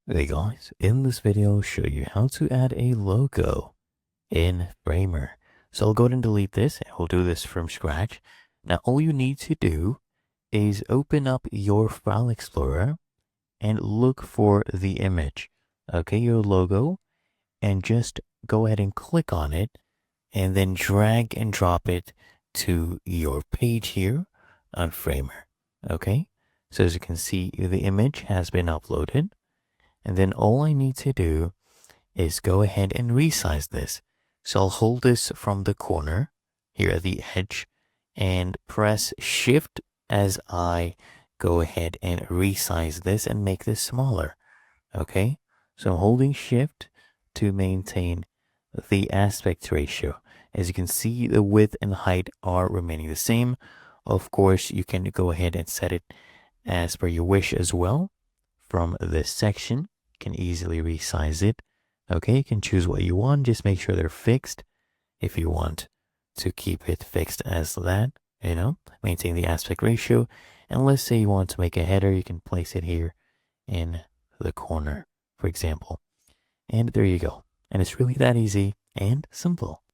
Hey guys, in this video I'll show you how to add a logo in Framer. So I'll go ahead and delete this and we'll do this from scratch. Now all you need to do is open up your file explorer and look for the image. Okay, your logo, and just go ahead and click on it and then drag and drop it to your page here on Framer. Okay, so as you can see, the image has been uploaded. And then all I need to do is go ahead and resize this. So I'll hold this from the corner here at the edge and press Shift as I go ahead and resize this and make this smaller. Okay, so I'm holding Shift to maintain the aspect ratio. As you can see, the width and height are remaining the same. Of course, you can go ahead and set it as per your wish as well. From this section, you can easily resize it. Okay, you can choose what you want. Just make sure they're fixed. If you want to keep it fixed as that, maintain the aspect ratio. And let's say you want to make a header, you can place it here in the corner, for example. And there you go. And it's really that easy and simple.